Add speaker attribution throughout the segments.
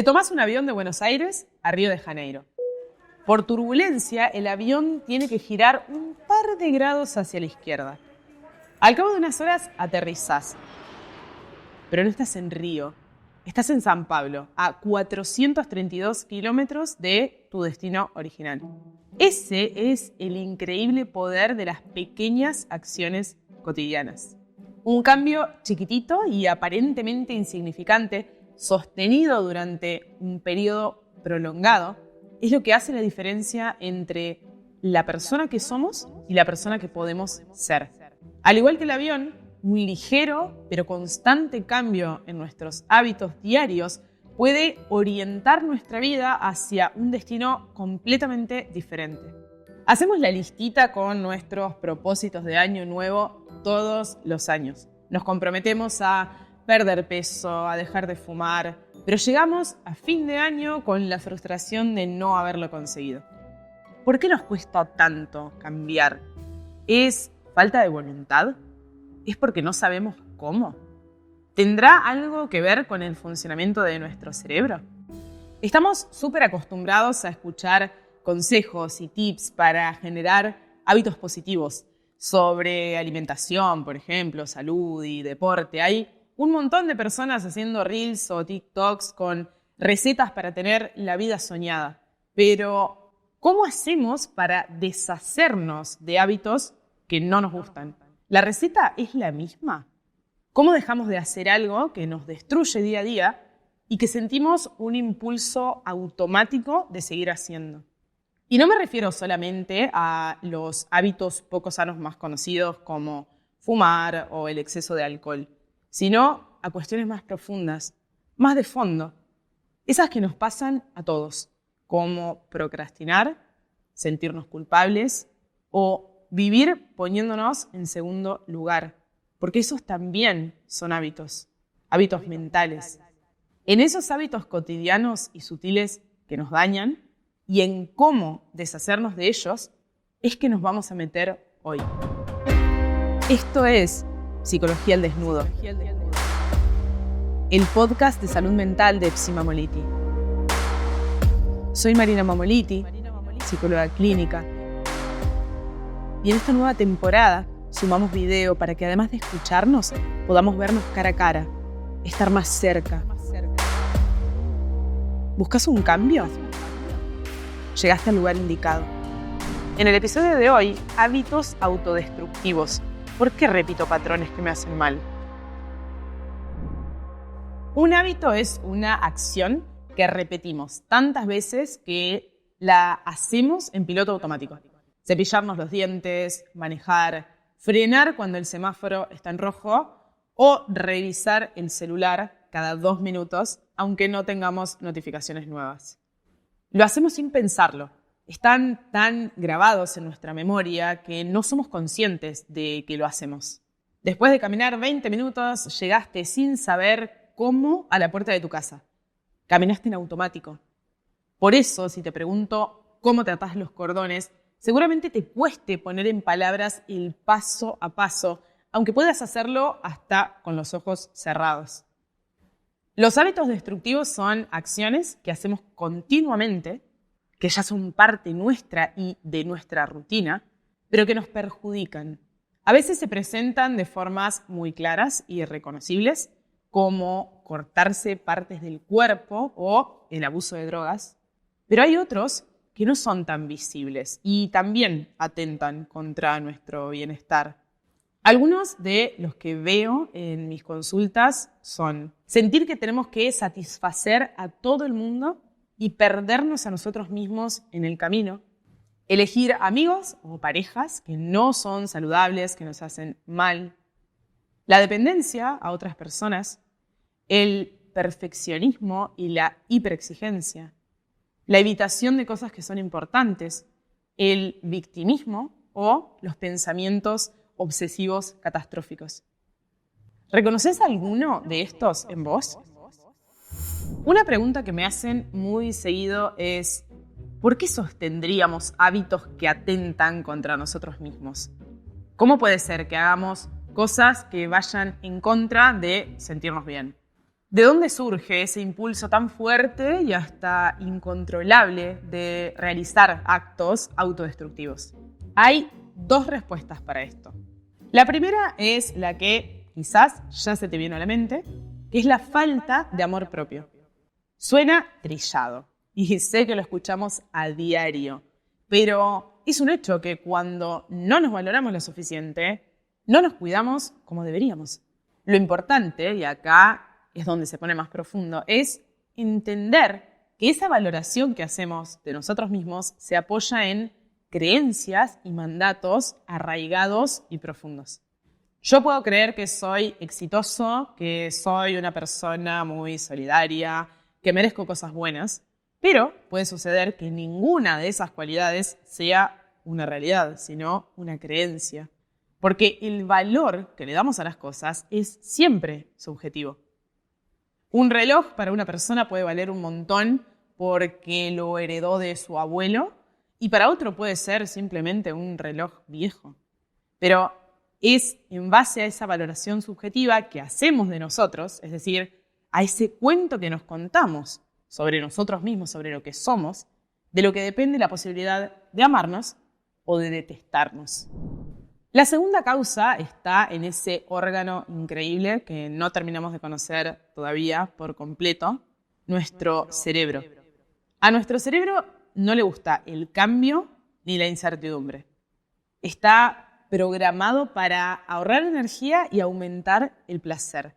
Speaker 1: Te tomás un avión de Buenos Aires a Río de Janeiro. Por turbulencia, el avión tiene que girar un par de grados hacia la izquierda. Al cabo de unas horas, aterrizás. Pero no estás en Río, estás en San Pablo, a 432 kilómetros de tu destino original. Ese es el increíble poder de las pequeñas acciones cotidianas. Un cambio chiquitito y aparentemente insignificante, sostenido durante un periodo prolongado, es lo que hace la diferencia entre la persona que somos y la persona que podemos ser. Al igual que el avión, un ligero pero constante cambio en nuestros hábitos diarios puede orientar nuestra vida hacia un destino completamente diferente. Hacemos la listita con nuestros propósitos de año nuevo todos los años. Nos comprometemos a perder peso, a dejar de fumar, pero llegamos a fin de año con la frustración de no haberlo conseguido. ¿Por qué nos cuesta tanto cambiar? ¿Es falta de voluntad? ¿Es porque no sabemos cómo? ¿Tendrá algo que ver con el funcionamiento de nuestro cerebro? Estamos súper acostumbrados a escuchar consejos y tips para generar hábitos positivos sobre alimentación, por ejemplo, salud y deporte. Hay un montón de personas haciendo reels o TikToks con recetas para tener la vida soñada. Pero, ¿cómo hacemos para deshacernos de hábitos que no nos gustan? ¿La receta es la misma? ¿Cómo dejamos de hacer algo que nos destruye día a día y que sentimos un impulso automático de seguir haciendo? Y no me refiero solamente a los hábitos poco sanos más conocidos como fumar o el exceso de alcohol, sino a cuestiones más profundas, más de fondo, esas que nos pasan a todos, como procrastinar, sentirnos culpables o vivir poniéndonos en segundo lugar, porque esos también son hábitos mentales. En esos hábitos cotidianos y sutiles que nos dañan y en cómo deshacernos de ellos es que nos vamos a meter hoy. Esto es Psicología al Desnudo, el podcast de salud mental de Epsi Mamoliti. Soy Marina Mamoliti, psicóloga clínica. Y en esta nueva temporada sumamos video para que además de escucharnos, podamos vernos cara a cara, estar más cerca. ¿Buscas un cambio? Llegaste al lugar indicado. En el episodio de hoy, hábitos autodestructivos. ¿Por qué repito patrones que me hacen mal? Un hábito es una acción que repetimos tantas veces que la hacemos en piloto automático. Cepillarnos los dientes, manejar, frenar cuando el semáforo está en rojo o revisar el celular cada 2 minutos, aunque no tengamos notificaciones nuevas. Lo hacemos sin pensarlo. Están tan grabados en nuestra memoria que no somos conscientes de que lo hacemos. Después de caminar 20 minutos, llegaste sin saber cómo a la puerta de tu casa. Caminaste en automático. Por eso, si te pregunto cómo te atás los cordones, seguramente te cueste poner en palabras el paso a paso, aunque puedas hacerlo hasta con los ojos cerrados. Los hábitos destructivos son acciones que hacemos continuamente, que ya son parte nuestra y de nuestra rutina, pero que nos perjudican. A veces se presentan de formas muy claras y reconocibles, como cortarse partes del cuerpo o el abuso de drogas, pero hay otros que no son tan visibles y también atentan contra nuestro bienestar. Algunos de los que veo en mis consultas son sentir que tenemos que satisfacer a todo el mundo y perdernos a nosotros mismos en el camino, elegir amigos o parejas que no son saludables, que nos hacen mal, la dependencia a otras personas, el perfeccionismo y la hiperexigencia, la evitación de cosas que son importantes, el victimismo o los pensamientos obsesivos catastróficos. ¿Reconoces alguno de estos en vos? Una pregunta que me hacen muy seguido es ¿por qué sostendríamos hábitos que atentan contra nosotros mismos? ¿Cómo puede ser que hagamos cosas que vayan en contra de sentirnos bien? ¿De dónde surge ese impulso tan fuerte y hasta incontrolable de realizar actos autodestructivos? Hay dos respuestas para esto. La primera es la que quizás ya se te vino a la mente, que es la falta de amor propio. Suena trillado y sé que lo escuchamos a diario, pero es un hecho que cuando no nos valoramos lo suficiente, no nos cuidamos como deberíamos. Lo importante, y acá es donde se pone más profundo, es entender que esa valoración que hacemos de nosotros mismos se apoya en creencias y mandatos arraigados y profundos. Yo puedo creer que soy exitoso, que soy una persona muy solidaria, que merezco cosas buenas, pero puede suceder que ninguna de esas cualidades sea una realidad, sino una creencia. Porque el valor que le damos a las cosas es siempre subjetivo. Un reloj para una persona puede valer un montón porque lo heredó de su abuelo y para otro puede ser simplemente un reloj viejo. Pero es en base a esa valoración subjetiva que hacemos de nosotros, es decir, a ese cuento que nos contamos sobre nosotros mismos, sobre lo que somos, de lo que depende la posibilidad de amarnos o de detestarnos. La segunda causa está en ese órgano increíble que no terminamos de conocer todavía por completo, nuestro cerebro. A nuestro cerebro no le gusta el cambio ni la incertidumbre. Está programado para ahorrar energía y aumentar el placer.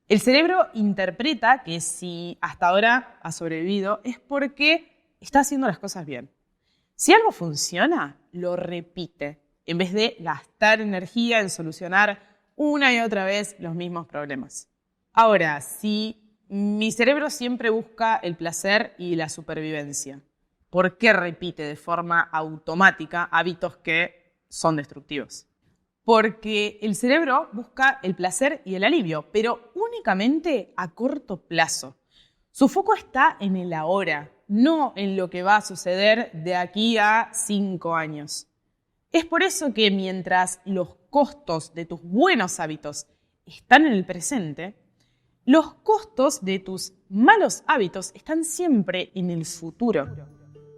Speaker 1: El cerebro interpreta que si hasta ahora ha sobrevivido es porque está haciendo las cosas bien. Si algo funciona, lo repite, en vez de gastar energía en solucionar una y otra vez los mismos problemas. Ahora, si mi cerebro siempre busca el placer y la supervivencia, ¿por qué repite de forma automática hábitos que son destructivos? Porque el cerebro busca el placer y el alivio, pero únicamente a corto plazo. Su foco está en el ahora, no en lo que va a suceder de aquí a 5 años. Es por eso que mientras los costos de tus buenos hábitos están en el presente, los costos de tus malos hábitos están siempre en el futuro.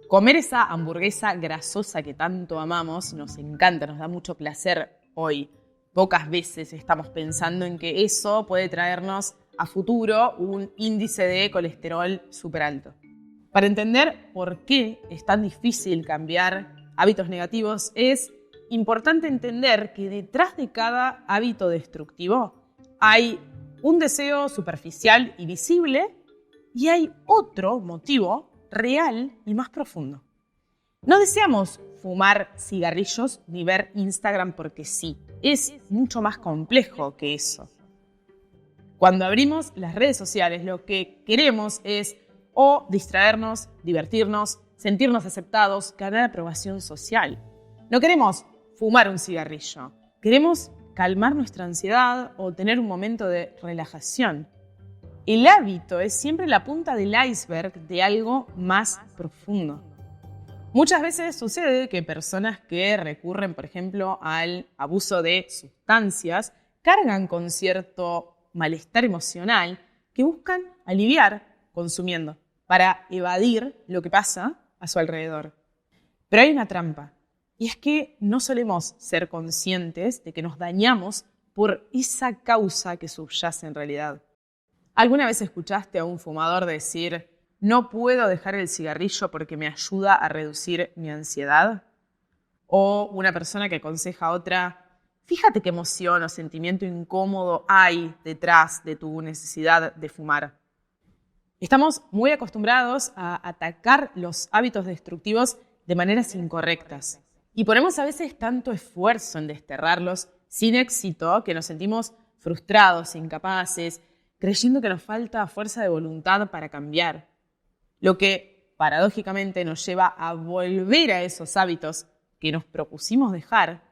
Speaker 1: Comer esa hamburguesa grasosa que tanto amamos nos encanta, nos da mucho placer hoy. Pocas veces estamos pensando en que eso puede traernos a futuro un índice de colesterol súper alto. Para entender por qué es tan difícil cambiar hábitos negativos, es importante entender que detrás de cada hábito destructivo hay un deseo superficial y visible y hay otro motivo real y más profundo. No deseamos fumar cigarrillos ni ver Instagram porque sí. Es mucho más complejo que eso. Cuando abrimos las redes sociales, lo que queremos es o distraernos, divertirnos, sentirnos aceptados, ganar aprobación social. No queremos fumar un cigarrillo. Queremos calmar nuestra ansiedad o tener un momento de relajación. El hábito es siempre la punta del iceberg de algo más profundo. Muchas veces sucede que personas que recurren, por ejemplo, al abuso de sustancias, cargan con cierto malestar emocional que buscan aliviar consumiendo para evadir lo que pasa a su alrededor. Pero hay una trampa, y es que no solemos ser conscientes de que nos dañamos por esa causa que subyace en realidad. ¿Alguna vez escuchaste a un fumador decir: no puedo dejar el cigarrillo porque me ayuda a reducir mi ansiedad? O una persona que aconseja a otra: fíjate qué emoción o sentimiento incómodo hay detrás de tu necesidad de fumar. Estamos muy acostumbrados a atacar los hábitos destructivos de maneras incorrectas y ponemos a veces tanto esfuerzo en desterrarlos sin éxito que nos sentimos frustrados, incapaces, creyendo que nos falta fuerza de voluntad para cambiar. Lo que paradójicamente nos lleva a volver a esos hábitos que nos propusimos dejar,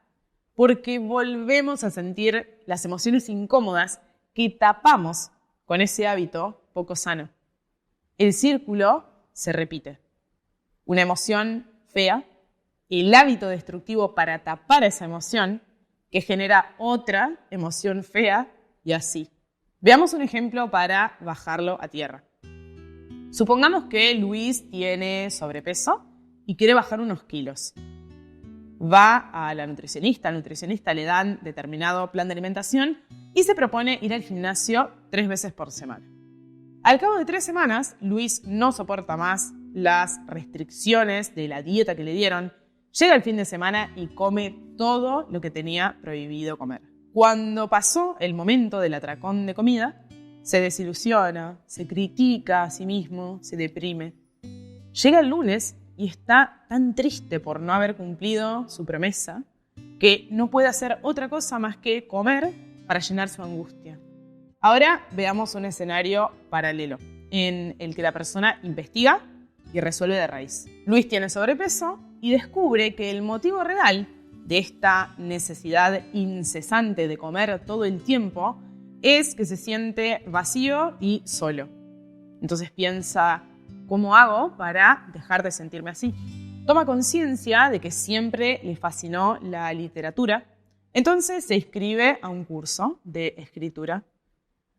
Speaker 1: porque volvemos a sentir las emociones incómodas que tapamos con ese hábito poco sano. El círculo se repite. Una emoción fea, el hábito destructivo para tapar esa emoción, que genera otra emoción fea y así. Veamos un ejemplo para bajarlo a tierra. Supongamos que Luis tiene sobrepeso y quiere bajar unos kilos. Va a la nutricionista, al nutricionista le dan determinado plan de alimentación y se propone ir al gimnasio 3 veces por semana. Al cabo de 3 semanas, Luis no soporta más las restricciones de la dieta que le dieron, llega el fin de semana y come todo lo que tenía prohibido comer. Cuando pasó el momento del atracón de comida, se desilusiona, se critica a sí mismo, se deprime. Llega el lunes y está tan triste por no haber cumplido su promesa que no puede hacer otra cosa más que comer para llenar su angustia. Ahora veamos un escenario paralelo en el que la persona investiga y resuelve de raíz. Luis tiene sobrepeso y descubre que el motivo real de esta necesidad incesante de comer todo el tiempo es que se siente vacío y solo. Entonces piensa, ¿cómo hago para dejar de sentirme así? Toma conciencia de que siempre le fascinó la literatura, entonces se inscribe a un curso de escritura.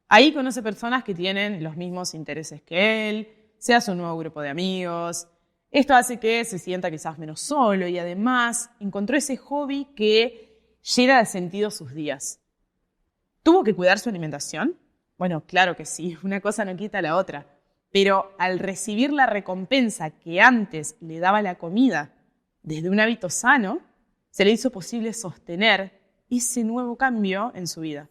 Speaker 1: Ahí conoce personas que tienen los mismos intereses que él, se hace un nuevo grupo de amigos. Esto hace que se sienta quizás menos solo y además encontró ese hobby que llena de sentido sus días. ¿Tuvo que cuidar su alimentación? Bueno, claro que sí, una cosa no quita la otra. Pero al recibir la recompensa que antes le daba la comida desde un hábito sano, se le hizo posible sostener ese nuevo cambio en su vida.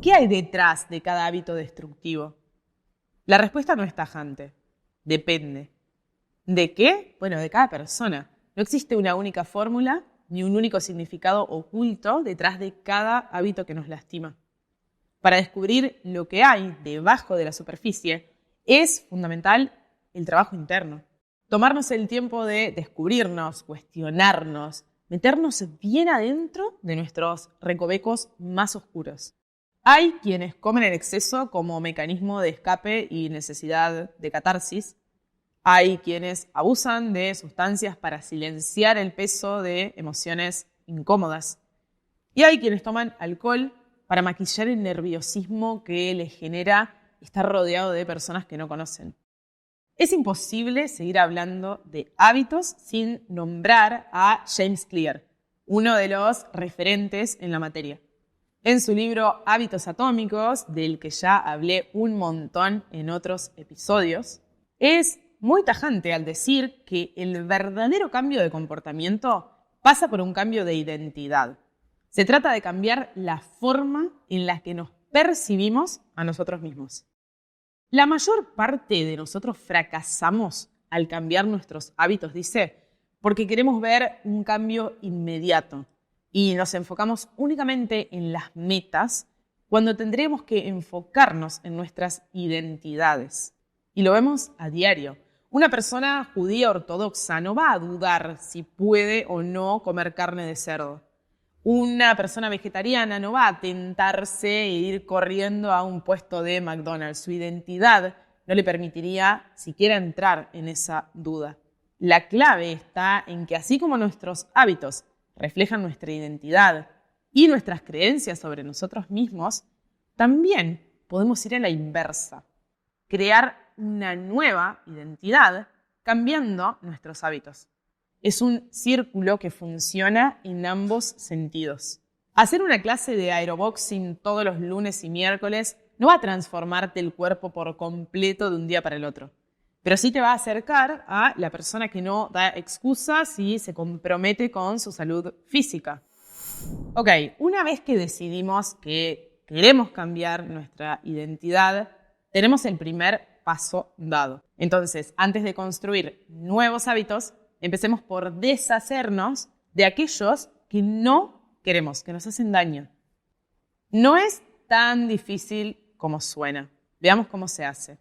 Speaker 1: ¿Qué hay detrás de cada hábito destructivo? La respuesta no es tajante. Depende. ¿De qué? Bueno, de cada persona. No existe una única fórmula ni un único significado oculto detrás de cada hábito que nos lastima. Para descubrir lo que hay debajo de la superficie, es fundamental el trabajo interno. Tomarnos el tiempo de descubrirnos, cuestionarnos, meternos bien adentro de nuestros recovecos más oscuros. Hay quienes comen en exceso como mecanismo de escape y necesidad de catarsis. Hay quienes abusan de sustancias para silenciar el peso de emociones incómodas. Y hay quienes toman alcohol para maquillar el nerviosismo que les genera estar rodeado de personas que no conocen. Es imposible seguir hablando de hábitos sin nombrar a James Clear, uno de los referentes en la materia. En su libro Hábitos Atómicos, del que ya hablé un montón en otros episodios, es muy tajante al decir que el verdadero cambio de comportamiento pasa por un cambio de identidad. Se trata de cambiar la forma en la que nos percibimos a nosotros mismos. La mayor parte de nosotros fracasamos al cambiar nuestros hábitos, dice, porque queremos ver un cambio inmediato y nos enfocamos únicamente en las metas cuando tendríamos que enfocarnos en nuestras identidades. Y lo vemos a diario. Una persona judía ortodoxa no va a dudar si puede o no comer carne de cerdo. Una persona vegetariana no va a tentarse e ir corriendo a un puesto de McDonald's. Su identidad no le permitiría siquiera entrar en esa duda. La clave está en que así como nuestros hábitos reflejan nuestra identidad y nuestras creencias sobre nosotros mismos, también podemos ir a la inversa, crear una nueva identidad cambiando nuestros hábitos. Es un círculo que funciona en ambos sentidos. Hacer una clase de aeroboxing todos los lunes y miércoles no va a transformarte el cuerpo por completo de un día para el otro, pero sí te va a acercar a la persona que no da excusas y se compromete con su salud física. Ok, una vez que decidimos que queremos cambiar nuestra identidad, tenemos el primer paso dado. Entonces, antes de construir nuevos hábitos, empecemos por deshacernos de aquellos que no queremos, que nos hacen daño. No es tan difícil como suena. Veamos cómo se hace.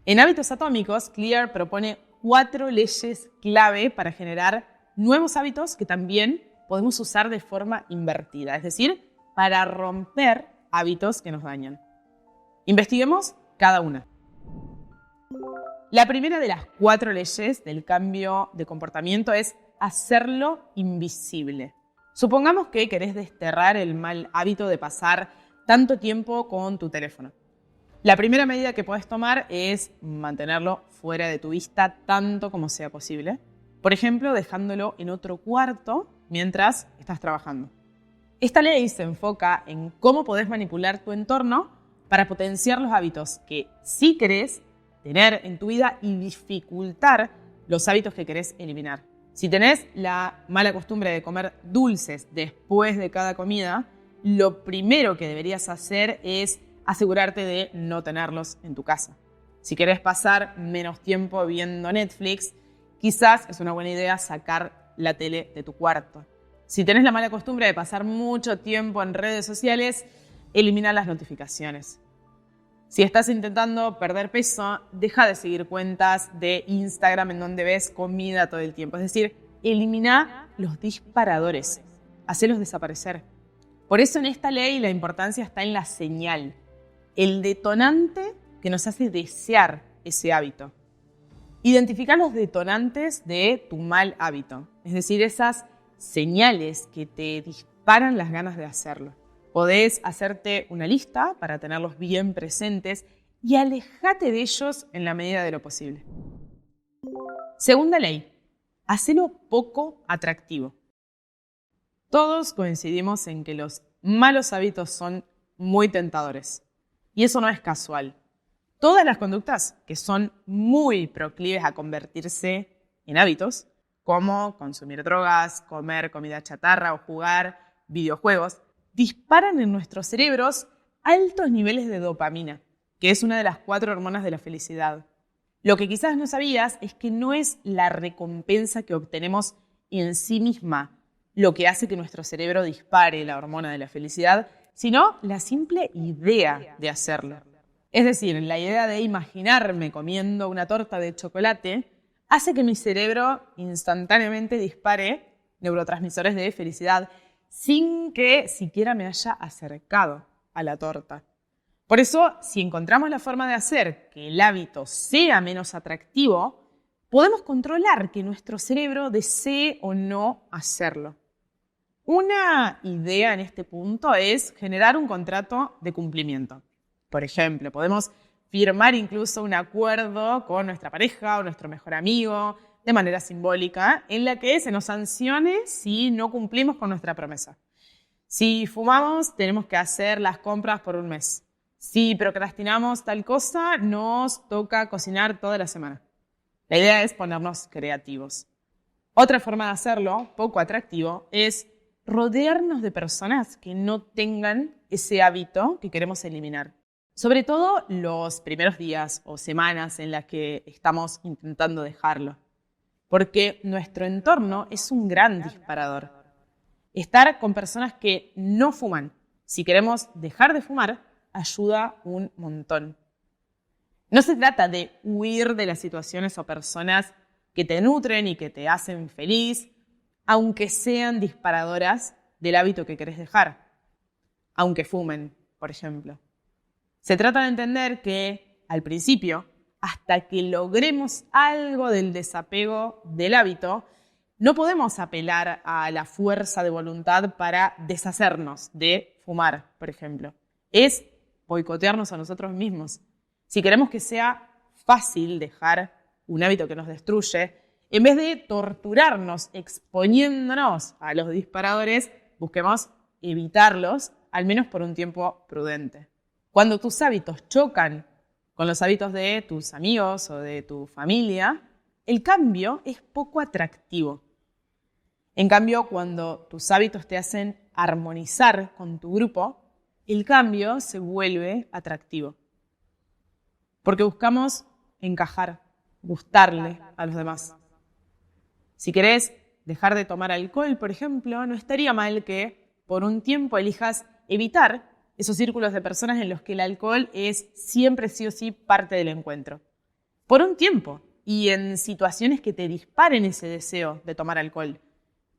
Speaker 1: En Hábitos Atómicos, Clear propone 4 leyes clave para generar nuevos hábitos que también podemos usar de forma invertida, es decir, para romper hábitos que nos dañan. Investiguemos cada una. La primera de las 4 leyes del cambio de comportamiento es hacerlo invisible. Supongamos que querés desterrar el mal hábito de pasar tanto tiempo con tu teléfono. La primera medida que puedes tomar es mantenerlo fuera de tu vista tanto como sea posible. Por ejemplo, dejándolo en otro cuarto mientras estás trabajando. Esta ley se enfoca en cómo podés manipular tu entorno para potenciar los hábitos que sí querés tener en tu vida y dificultar los hábitos que querés eliminar. Si tenés la mala costumbre de comer dulces después de cada comida, lo primero que deberías hacer es asegurarte de no tenerlos en tu casa. Si querés pasar menos tiempo viendo Netflix, quizás es una buena idea sacar la tele de tu cuarto. Si tenés la mala costumbre de pasar mucho tiempo en redes sociales, elimina las notificaciones. Si estás intentando perder peso, deja de seguir cuentas de Instagram en donde ves comida todo el tiempo. Es decir, elimina los disparadores, hacelos desaparecer. Por eso en esta ley la importancia está en la señal, el detonante que nos hace desear ese hábito. Identifica los detonantes de tu mal hábito, es decir, esas señales que te disparan las ganas de hacerlo. Podés hacerte una lista para tenerlos bien presentes y alejate de ellos en la medida de lo posible. Segunda ley, hacelo poco atractivo. Todos coincidimos en que los malos hábitos son muy tentadores. Y eso no es casual. Todas las conductas que son muy proclives a convertirse en hábitos, como consumir drogas, comer comida chatarra o jugar videojuegos, disparan en nuestros cerebros altos niveles de dopamina, que es una de las 4 hormonas de la felicidad. Lo que quizás no sabías es que no es la recompensa que obtenemos en sí misma lo que hace que nuestro cerebro dispare la hormona de la felicidad, sino la simple idea de hacerlo. Es decir, la idea de imaginarme comiendo una torta de chocolate hace que mi cerebro instantáneamente dispare neurotransmisores de felicidad sin que siquiera me haya acercado a la torta. Por eso, si encontramos la forma de hacer que el hábito sea menos atractivo, podemos controlar que nuestro cerebro desee o no hacerlo. Una idea en este punto es generar un contrato de cumplimiento. Por ejemplo, podemos firmar incluso un acuerdo con nuestra pareja o nuestro mejor amigo de manera simbólica en la que se nos sancione si no cumplimos con nuestra promesa. Si fumamos, tenemos que hacer las compras por un mes. Si procrastinamos tal cosa, nos toca cocinar toda la semana. La idea es ponernos creativos. Otra forma de hacerlo, poco atractivo, es rodearnos de personas que no tengan ese hábito que queremos eliminar. Sobre todo los primeros días o semanas en las que estamos intentando dejarlo. Porque nuestro entorno es un gran disparador. Estar con personas que no fuman, si queremos dejar de fumar, ayuda un montón. No se trata de huir de las situaciones o personas que te nutren y que te hacen feliz, aunque sean disparadoras del hábito que querés dejar. Aunque fumen, por ejemplo. Se trata de entender que, al principio, hasta que logremos algo del desapego del hábito, no podemos apelar a la fuerza de voluntad para deshacernos de fumar, por ejemplo. Es boicotearnos a nosotros mismos. Si queremos que sea fácil dejar un hábito que nos destruye, en vez de torturarnos exponiéndonos a los disparadores, busquemos evitarlos, al menos por un tiempo prudente. Cuando tus hábitos chocan con los hábitos de tus amigos o de tu familia, el cambio es poco atractivo. En cambio, cuando tus hábitos te hacen armonizar con tu grupo, el cambio se vuelve atractivo. Porque buscamos encajar, gustarle a los demás. Si querés dejar de tomar alcohol, por ejemplo, no estaría mal que por un tiempo elijas evitar esos círculos de personas en los que el alcohol es siempre sí o sí parte del encuentro. Por un tiempo y en situaciones que te disparen ese deseo de tomar alcohol.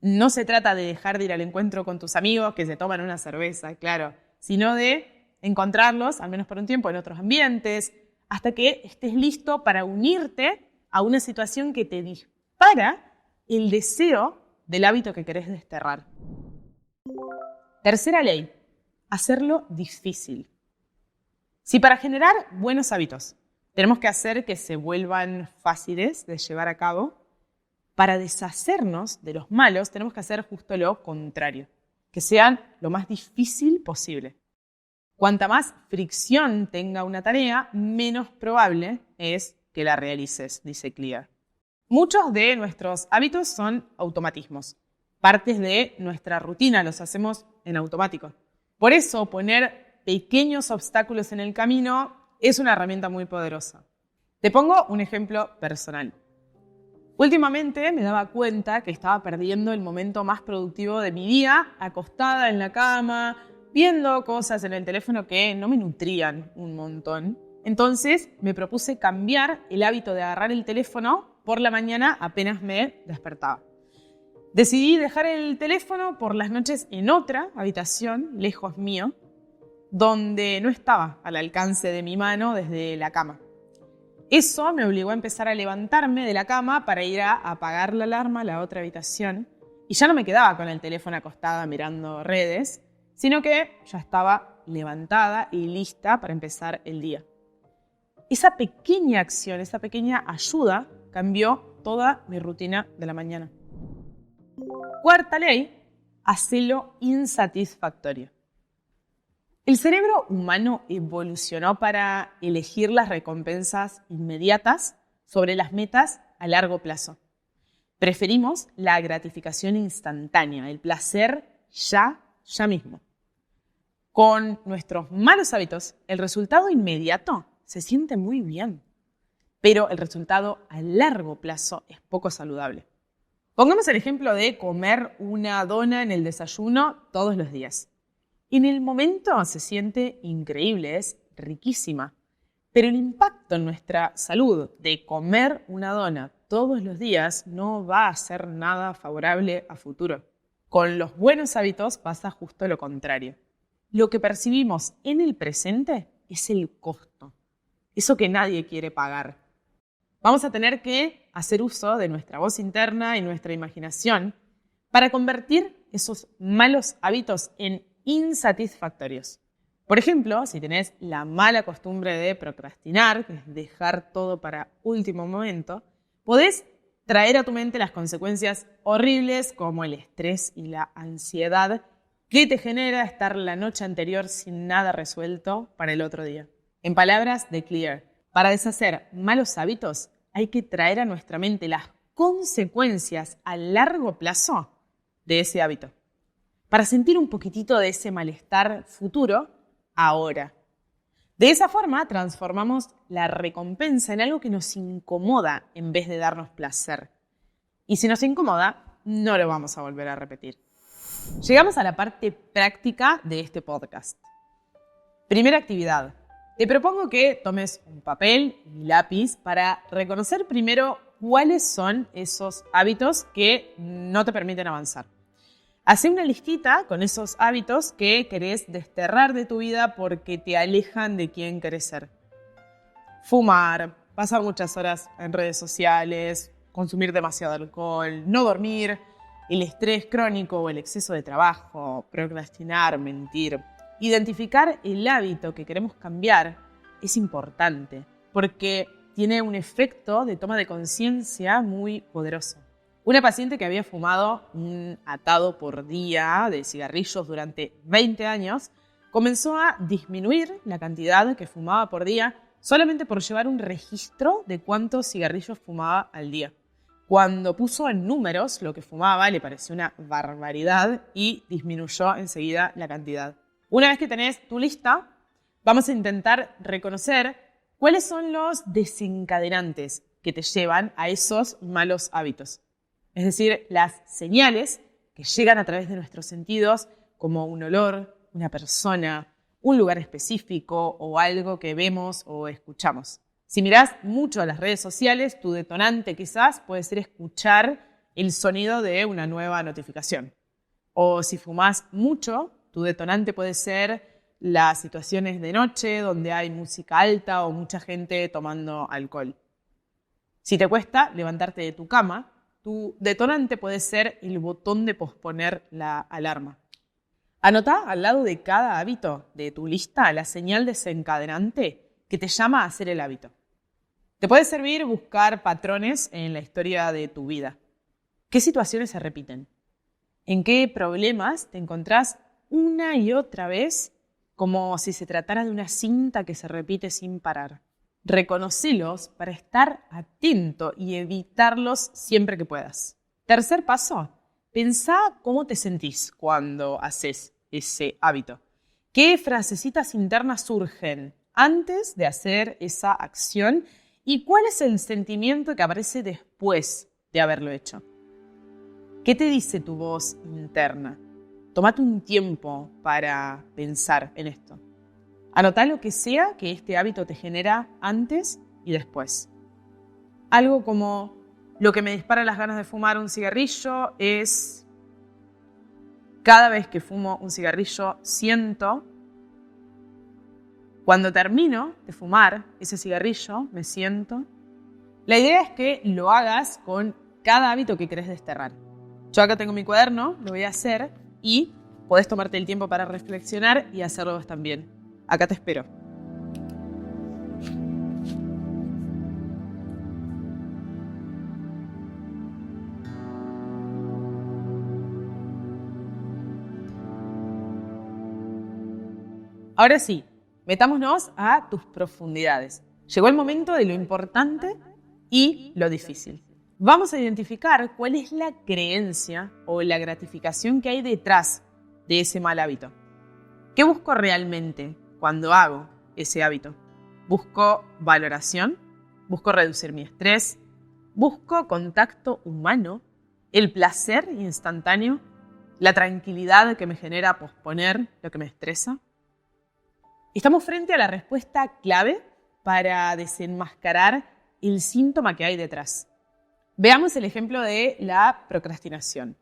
Speaker 1: No se trata de dejar de ir al encuentro con tus amigos que se toman una cerveza, claro, sino de encontrarlos, al menos por un tiempo, en otros ambientes, hasta que estés listo para unirte a una situación que te dispara el deseo del hábito que querés desterrar. Tercera ley, hacerlo difícil. Si para generar buenos hábitos tenemos que hacer que se vuelvan fáciles de llevar a cabo, para deshacernos de los malos tenemos que hacer justo lo contrario, que sean lo más difícil posible. Cuanta más fricción tenga una tarea, menos probable es que la realices, dice Clear. Muchos de nuestros hábitos son automatismos, partes de nuestra rutina, los hacemos en automático. Por eso poner pequeños obstáculos en el camino es una herramienta muy poderosa. Te pongo un ejemplo personal. Últimamente me daba cuenta que estaba perdiendo el momento más productivo de mi día, acostada en la cama, viendo cosas en el teléfono que no me nutrían un montón. Entonces me propuse cambiar el hábito de agarrar el teléfono por la mañana apenas me despertaba. Decidí dejar el teléfono por las noches en otra habitación, lejos mío, donde no estaba al alcance de mi mano desde la cama. Eso me obligó a empezar a levantarme de la cama para ir a apagar la alarma a la otra habitación y ya no me quedaba con el teléfono acostada mirando redes, sino que ya estaba levantada y lista para empezar el día. Esa pequeña acción, esa pequeña ayuda cambió toda mi rutina de la mañana. Cuarta ley, hacelo insatisfactorio. El cerebro humano evolucionó para elegir las recompensas inmediatas sobre las metas a largo plazo. Preferimos la gratificación instantánea, el placer ya mismo. Con nuestros malos hábitos, el resultado inmediato se siente muy bien, pero el resultado a largo plazo es poco saludable. Pongamos el ejemplo de comer una dona en el desayuno todos los días. En el momento se siente increíble, es riquísima, pero el impacto en nuestra salud de comer una dona todos los días no va a ser nada favorable a futuro. Con los buenos hábitos pasa justo lo contrario. Lo que percibimos en el presente es el costo, eso que nadie quiere pagar. Vamos a tener que hacer uso de nuestra voz interna y nuestra imaginación para convertir esos malos hábitos en insatisfactorios. Por ejemplo, si tenés la mala costumbre de procrastinar, que es dejar todo para último momento, podés traer a tu mente las consecuencias horribles como el estrés y la ansiedad que te genera estar la noche anterior sin nada resuelto para el otro día. En palabras de Clear, para deshacer malos hábitos hay que traer a nuestra mente las consecuencias a largo plazo de ese hábito, para sentir un poquitito de ese malestar futuro ahora. De esa forma transformamos la recompensa en algo que nos incomoda en vez de darnos placer. Y si nos incomoda, no lo vamos a volver a repetir. Llegamos a la parte práctica de este podcast. Primera actividad. Te propongo que tomes un papel y lápiz para reconocer primero cuáles son esos hábitos que no te permiten avanzar. Hacé una listita con esos hábitos que querés desterrar de tu vida porque te alejan de quién querés ser. Fumar, pasar muchas horas en redes sociales, consumir demasiado alcohol, no dormir, el estrés crónico o el exceso de trabajo, procrastinar, mentir. Identificar el hábito que queremos cambiar es importante porque tiene un efecto de toma de conciencia muy poderoso. Una paciente que había fumado un atado por día de cigarrillos durante 20 años comenzó a disminuir la cantidad que fumaba por día solamente por llevar un registro de cuántos cigarrillos fumaba al día. Cuando puso en números lo que fumaba, le pareció una barbaridad y disminuyó enseguida la cantidad. Una vez que tenés tu lista, vamos a intentar reconocer cuáles son los desencadenantes que te llevan a esos malos hábitos. Es decir, las señales que llegan a través de nuestros sentidos, como un olor, una persona, un lugar específico o algo que vemos o escuchamos. Si mirás mucho a las redes sociales, tu detonante quizás puede ser escuchar el sonido de una nueva notificación. O si fumás mucho, tu detonante puede ser las situaciones de noche donde hay música alta o mucha gente tomando alcohol. Si te cuesta levantarte de tu cama, tu detonante puede ser el botón de posponer la alarma. Anotá al lado de cada hábito de tu lista la señal desencadenante que te llama a hacer el hábito. Te puede servir buscar patrones en la historia de tu vida. ¿Qué situaciones se repiten? ¿En qué problemas te encontrás una y otra vez como si se tratara de una cinta que se repite sin parar? Reconócelos para estar atento y evitarlos siempre que puedas. Tercer paso, pensá cómo te sentís cuando haces ese hábito. ¿Qué frasecitas internas surgen antes de hacer esa acción? ¿Y cuál es el sentimiento que aparece después de haberlo hecho? ¿Qué te dice tu voz interna? Tómate un tiempo para pensar en esto. Anotá lo que sea que este hábito te genera antes y después. Algo como: lo que me dispara las ganas de fumar un cigarrillo es: cada vez que fumo un cigarrillo siento. Cuando termino de fumar ese cigarrillo, me siento. La idea es que lo hagas con cada hábito que querés desterrar. Yo acá tengo mi cuaderno, lo voy a hacer y podés tomarte el tiempo para reflexionar y hacerlo vos también. Acá te espero. Ahora sí, metámonos a tus profundidades. Llegó el momento de lo importante y lo difícil. Vamos a identificar cuál es la creencia o la gratificación que hay detrás de ese mal hábito. ¿Qué busco realmente cuando hago ese hábito? ¿Busco valoración? ¿Busco reducir mi estrés? ¿Busco contacto humano? ¿El placer instantáneo? ¿La tranquilidad que me genera posponer lo que me estresa? Estamos frente a la respuesta clave para desenmascarar el síntoma que hay detrás. Veamos el ejemplo de la procrastinación,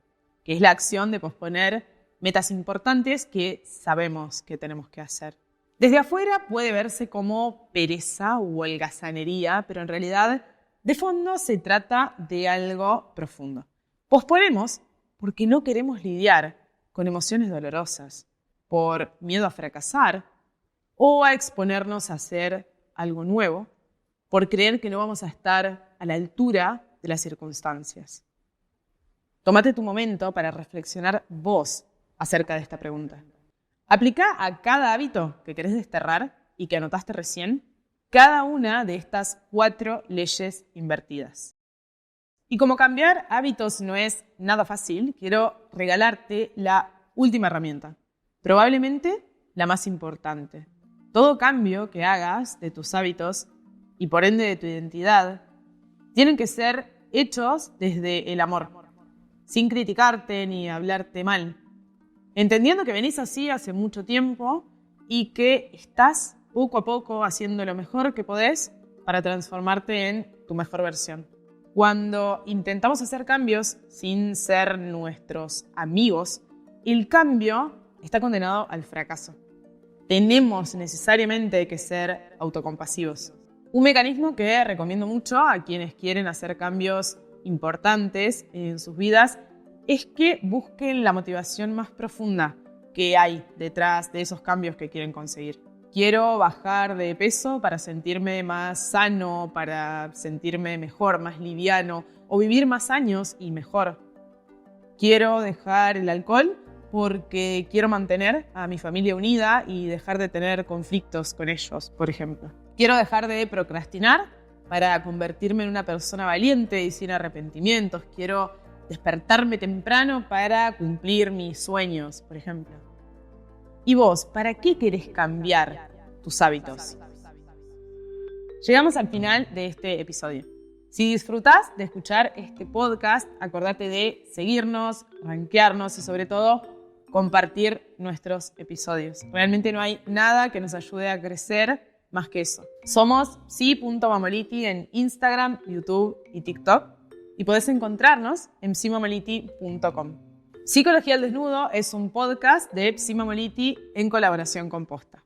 Speaker 1: que es la acción de posponer metas importantes que sabemos que tenemos que hacer. Desde afuera puede verse como pereza o holgazanería, pero en realidad, de fondo, se trata de algo profundo. Posponemos porque no queremos lidiar con emociones dolorosas, por miedo a fracasar o a exponernos a hacer algo nuevo, por creer que no vamos a estar a la altura de las circunstancias. Tómate tu momento para reflexionar vos acerca de esta pregunta. Aplica a cada hábito que querés desterrar y que anotaste recién cada una de estas 4 leyes invertidas. Y como cambiar hábitos no es nada fácil, quiero regalarte la última herramienta, probablemente la más importante. Todo cambio que hagas de tus hábitos y por ende de tu identidad tienen que ser hechos desde el amor, sin criticarte ni hablarte mal, entendiendo que venís así hace mucho tiempo y que estás poco a poco haciendo lo mejor que podés para transformarte en tu mejor versión. Cuando intentamos hacer cambios sin ser nuestros amigos, el cambio está condenado al fracaso. Tenemos necesariamente que ser autocompasivos. Un mecanismo que recomiendo mucho a quienes quieren hacer cambios importantes en sus vidas es que busquen la motivación más profunda que hay detrás de esos cambios que quieren conseguir. Quiero bajar de peso para sentirme más sano, para sentirme mejor, más liviano, o vivir más años y mejor. Quiero dejar el alcohol porque quiero mantener a mi familia unida y dejar de tener conflictos con ellos, por ejemplo. Quiero dejar de procrastinar para convertirme en una persona valiente y sin arrepentimientos. Quiero despertarme temprano para cumplir mis sueños, por ejemplo. ¿Y vos, para qué querés cambiar tus hábitos? Llegamos al final de este episodio. Si disfrutás de escuchar este podcast, acordate de seguirnos, rankearnos y sobre todo compartir nuestros episodios. Realmente no hay nada que nos ayude a crecer más que eso. Somos psi.mamoliti en Instagram, YouTube y TikTok y podés encontrarnos en psimamoliti.com. Psicología al Desnudo es un podcast de Psi Mamoliti en colaboración con Posta.